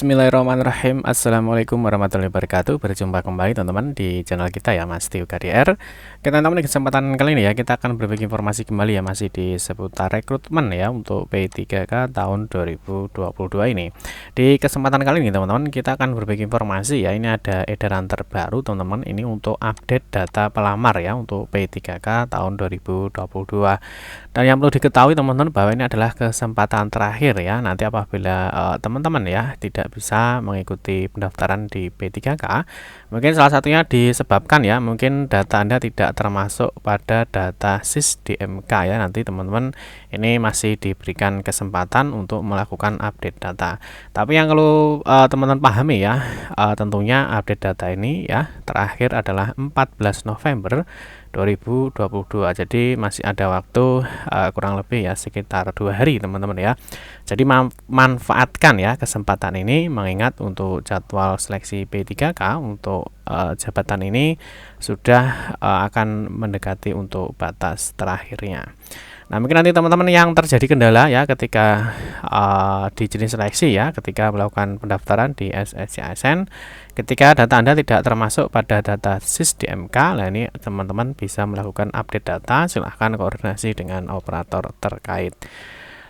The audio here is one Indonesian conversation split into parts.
Bismillahirrahmanirrahim. Assalamualaikum warahmatullahi wabarakatuh. Berjumpa kembali teman-teman di channel kita ya, Mas Tio KDR. Kita teman-teman di kesempatan kali ini ya, kita akan berbagi informasi kembali ya, masih di seputar rekrutmen ya untuk P3K tahun 2022 ini. Di kesempatan kali ini teman-teman, kita akan berbagi informasi ya. Ini ada edaran terbaru teman-teman, ini untuk update data pelamar ya untuk P3K tahun 2022. Dan yang perlu diketahui teman-teman bahwa ini adalah kesempatan terakhir ya. Nanti apabila teman-teman ya tidak bisa mengikuti pendaftaran di P3K, mungkin salah satunya disebabkan ya mungkin data Anda tidak termasuk pada data SIS DMK ya. Nanti teman-teman ini masih diberikan kesempatan untuk melakukan update data. Tapi yang perlu teman-teman pahami ya, tentunya update data ini ya terakhir adalah 14 November 2022. Jadi masih ada waktu kurang lebih ya sekitar 2 hari teman-teman ya. Jadi manfaatkan ya kesempatan ini, mengingat untuk jadwal seleksi P3K untuk jabatan ini sudah akan mendekati untuk batas terakhirnya. Nah, mungkin nanti teman-teman yang terjadi kendala ya ketika di jenis seleksi ya, ketika melakukan pendaftaran di SSCSN, ketika data Anda tidak termasuk pada data SIS DMK, nah ini teman-teman bisa melakukan update data. Silahkan koordinasi dengan operator terkait.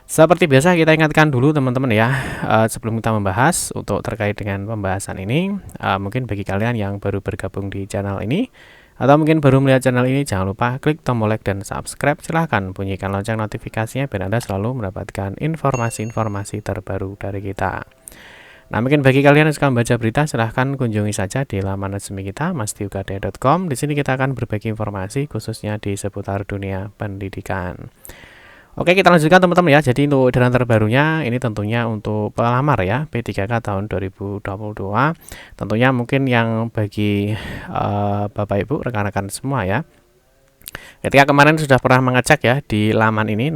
Seperti biasa kita ingatkan dulu teman-teman ya, sebelum kita membahas untuk terkait dengan pembahasan ini, mungkin bagi kalian yang baru bergabung di channel ini atau mungkin baru melihat channel ini, jangan lupa klik tombol like dan subscribe. Silahkan bunyikan lonceng notifikasinya biar Anda selalu mendapatkan informasi-informasi terbaru dari kita. Nah, mungkin bagi kalian yang suka membaca berita, silahkan kunjungi saja di laman resmi kita mastiukd.com. Di sini kita akan berbagi informasi khususnya di seputar dunia pendidikan. Oke, kita lanjutkan teman-teman ya. Jadi untuk edaran terbarunya ini tentunya untuk pelamar ya P3K tahun 2022. Tentunya mungkin yang bagi Bapak Ibu, rekan-rekan semua ya. Ketika kemarin sudah pernah mengecek ya di laman ini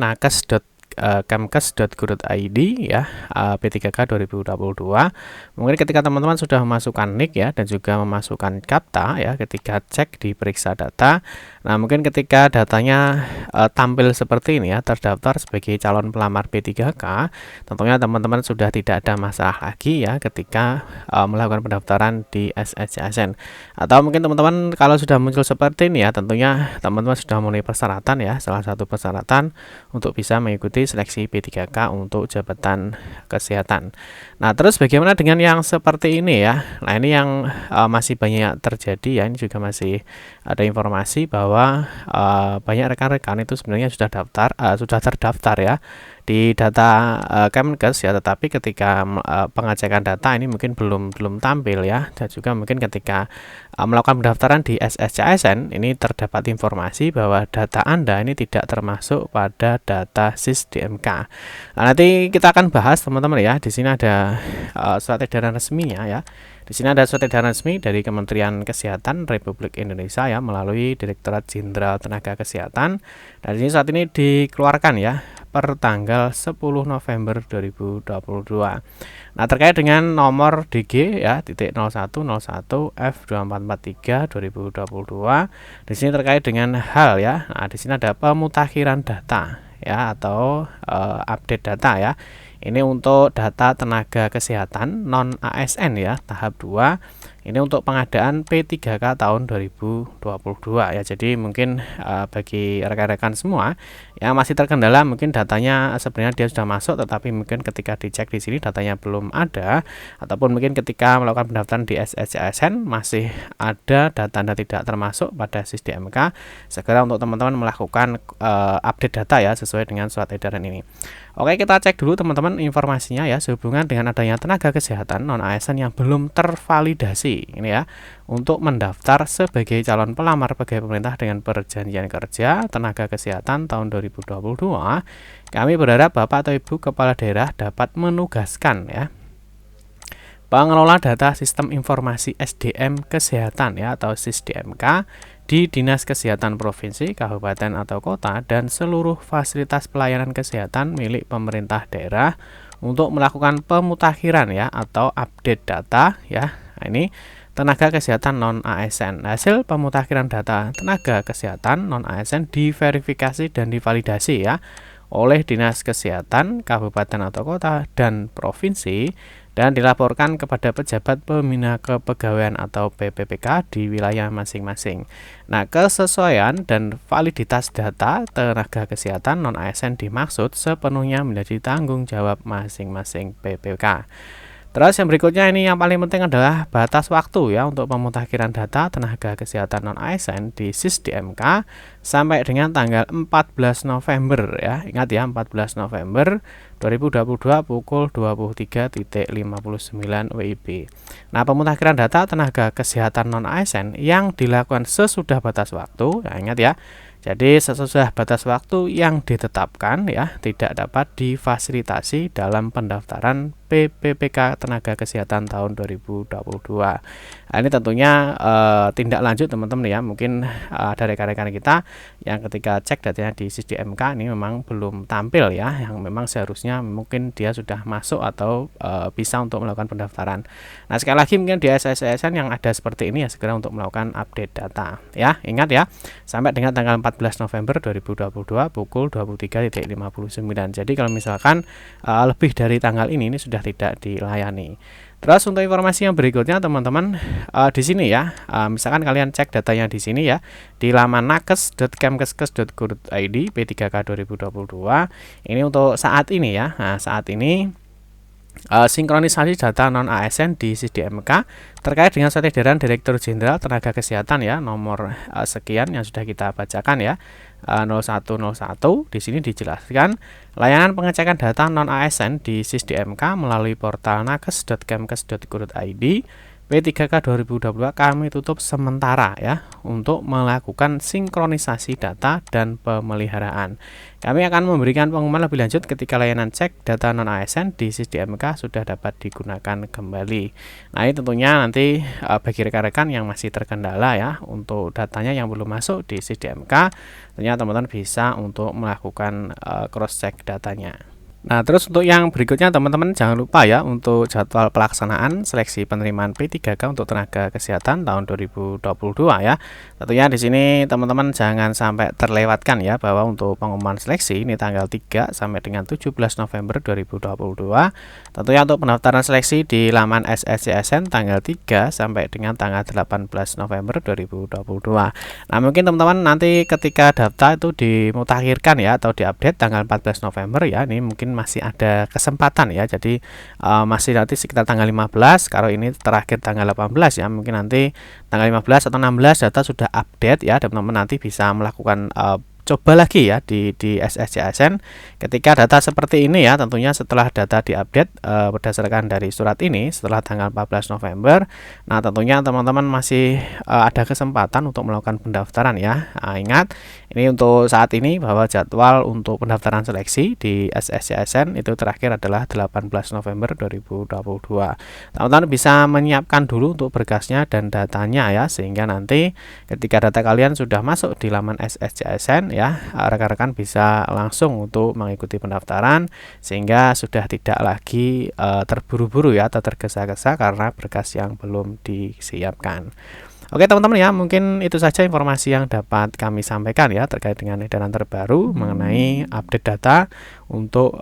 kemkes.go.id ya, P3K 2022. Mungkin ketika teman-teman sudah memasukkan NIK ya dan juga memasukkan KAPTA ya, ketika cek di periksa data, nah mungkin ketika datanya tampil seperti ini ya, terdaftar sebagai calon pelamar P3K, tentunya teman-teman sudah tidak ada masalah lagi ya ketika melakukan pendaftaran di SSCSN. Atau mungkin teman-teman kalau sudah muncul seperti ini ya, tentunya teman-teman sudah memenuhi persyaratan ya. Salah satu persyaratan untuk bisa mengikuti seleksi P3K untuk jabatan kesehatan. Nah, terus bagaimana dengan yang seperti ini ya? Nah, ini yang masih banyak terjadi ya. Ini juga masih ada informasi bahwa banyak rekan-rekan itu sebenarnya sudah terdaftar ya di data Kemkes ya, tetapi ketika pengecekan data ini mungkin belum tampil ya, dan juga mungkin ketika melakukan pendaftaran di SSCSN ini terdapat informasi bahwa data Anda ini tidak termasuk pada data SIS DMK. Nah, nanti kita akan bahas teman-teman ya. Di sini ada surat edaran resminya ya. Di sini ada surat edaran resmi dari Kementerian Kesehatan Republik Indonesia ya, melalui Direktorat Jenderal Tenaga Kesehatan. Nah, di sini saat ini dikeluarkan ya per tanggal 10 November 2022. Nah, terkait dengan nomor DG ya .0101 F2443 2022. Di sini terkait dengan hal ya. Nah, di sini ada pemutakhiran data ya, atau update data ya. Ini untuk data tenaga kesehatan non ASN ya, tahap 2. Ini untuk pengadaan P3K tahun 2022 ya. Jadi mungkin bagi rekan-rekan semua yang masih terkendala, mungkin datanya sebenarnya dia sudah masuk, tetapi mungkin ketika dicek di sini datanya belum ada, ataupun mungkin ketika melakukan pendaftaran di SSCSN masih ada data Anda tidak termasuk pada SIS DMK, segera untuk teman-teman melakukan update data ya sesuai dengan surat edaran ini. Oke, kita cek dulu teman-teman informasinya ya, sehubungan dengan adanya tenaga kesehatan non ASN yang belum tervalidasi ini ya, untuk mendaftar sebagai calon pelamar pegawai pemerintah dengan perjanjian kerja tenaga kesehatan tahun 2022. Kami berharap Bapak atau Ibu kepala daerah dapat menugaskan ya pengelola data sistem informasi SDM kesehatan ya, atau SIS DMK di Dinas Kesehatan Provinsi, Kabupaten atau Kota dan seluruh fasilitas pelayanan kesehatan milik pemerintah daerah untuk melakukan pemutakhiran ya, atau update data ya. Nah, ini tenaga kesehatan non ASN. Hasil pemutakhiran data tenaga kesehatan non ASN diverifikasi dan divalidasi ya oleh Dinas Kesehatan Kabupaten atau Kota dan Provinsi dan dilaporkan kepada pejabat pembina kepegawaian atau PPPK di wilayah masing-masing. Nah, kesesuaian dan validitas data tenaga kesehatan non-ASN dimaksud sepenuhnya menjadi tanggung jawab masing-masing PPK. Terus yang berikutnya ini yang paling penting adalah batas waktu ya untuk pemutakhiran data tenaga kesehatan non-ASN di SIS-DMK sampai dengan tanggal 14 November ya. Ingat ya, 14 November 2022 pukul 23.59 WIB. Nah, pemutakhiran data tenaga kesehatan non-ASN yang dilakukan sesudah batas waktu, ya ingat ya. Jadi sesudah batas waktu yang ditetapkan ya tidak dapat difasilitasi dalam pendaftaran PPPK Tenaga Kesehatan tahun 2022. Nah, ini tentunya tindak lanjut teman-teman ya. Mungkin ada rekan-rekan kita yang ketika cek datanya di SIS-DMK ini memang belum tampil ya, yang memang seharusnya mungkin dia sudah masuk atau bisa untuk melakukan pendaftaran. Nah, sekali lagi mungkin di SSN yang ada seperti ini ya segera untuk melakukan update data ya. Ingat ya, sampai dengan tanggal 14 November 2022 pukul 23.59. Jadi kalau misalkan lebih dari tanggal ini sudah tidak dilayani. Terus untuk informasi yang berikutnya teman-teman di sini ya, misalkan kalian cek datanya di sini ya di laman nakes.kemkeskes.go.id P3K 2022. Ini untuk saat ini ya. Nah, saat ini sinkronisasi data non-ASN di SIS-DMK terkait dengan surat edaran Direktur Jenderal Tenaga Kesehatan ya nomor sekian yang sudah kita bacakan ya 0101. Di sini dijelaskan layanan pengecekan data non-ASN di SIS-DMK melalui portal nakes.kemkes.go.id P3K 2022 kami tutup sementara ya untuk melakukan sinkronisasi data dan pemeliharaan. Kami akan memberikan pengumuman lebih lanjut ketika layanan cek data non-ASN di SIS-DMK sudah dapat digunakan kembali. Nah, ini tentunya nanti bagi rekan-rekan yang masih terkendala ya untuk datanya yang belum masuk di SIS-DMK, tentunya teman-teman bisa untuk melakukan cross check datanya. Nah, terus untuk yang berikutnya teman-teman jangan lupa ya untuk jadwal pelaksanaan seleksi penerimaan P3K untuk tenaga kesehatan tahun 2022 ya. Tentunya di sini teman-teman jangan sampai terlewatkan ya bahwa untuk pengumuman seleksi ini tanggal 3 sampai dengan 17 November 2022. Tentunya untuk pendaftaran seleksi di laman SSCSN tanggal 3 sampai dengan tanggal 18 November 2022. Nah, mungkin teman-teman nanti ketika daftar itu dimutakhirkan ya atau diupdate tanggal 14 November ya. Ini mungkin masih ada kesempatan ya, jadi masih nanti sekitar tanggal 15, kalau ini terakhir tanggal 18 ya, mungkin nanti tanggal 15 atau 16 data sudah update ya, dan teman-teman nanti bisa melakukan coba lagi ya di SSCSN ketika data seperti ini ya. Tentunya setelah data diupdate berdasarkan dari surat ini setelah tanggal 14 November. Nah, tentunya teman-teman masih ada kesempatan untuk melakukan pendaftaran ya. Nah, ingat ini untuk saat ini bahwa jadwal untuk pendaftaran seleksi di SSCSN itu terakhir adalah 18 November 2022. Teman-teman bisa menyiapkan dulu untuk berkasnya dan datanya ya, sehingga nanti ketika data kalian sudah masuk di laman SSCSN ya, rekan-rekan bisa langsung untuk mengikuti pendaftaran sehingga sudah tidak lagi terburu-buru ya atau tergesa-gesa karena berkas yang belum disiapkan. Oke teman-teman ya, mungkin itu saja informasi yang dapat kami sampaikan ya terkait dengan edaran terbaru mengenai update data untuk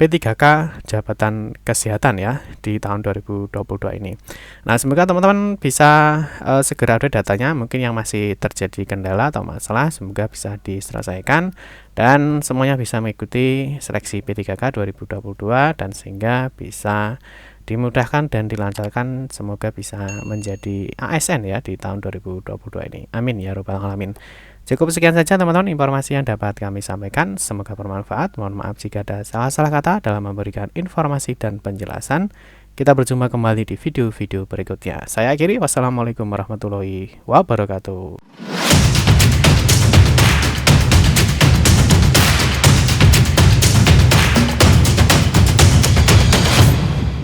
P3K Jabatan Kesehatan ya di tahun 2022 ini. Nah, semoga teman-teman bisa segera update datanya. Mungkin yang masih terjadi kendala atau masalah semoga bisa diselesaikan dan semuanya bisa mengikuti seleksi P3K 2022 dan sehingga bisa dimudahkan dan dilancarkan, semoga bisa menjadi ASN ya di tahun 2022 ini. Amin ya rabbal alamin. Cukup sekian saja teman-teman informasi yang dapat kami sampaikan, semoga bermanfaat. Mohon maaf jika ada salah-salah kata dalam memberikan informasi dan penjelasan. Kita berjumpa kembali di video-video berikutnya. Saya akhiri, wassalamualaikum warahmatullahi wabarakatuh.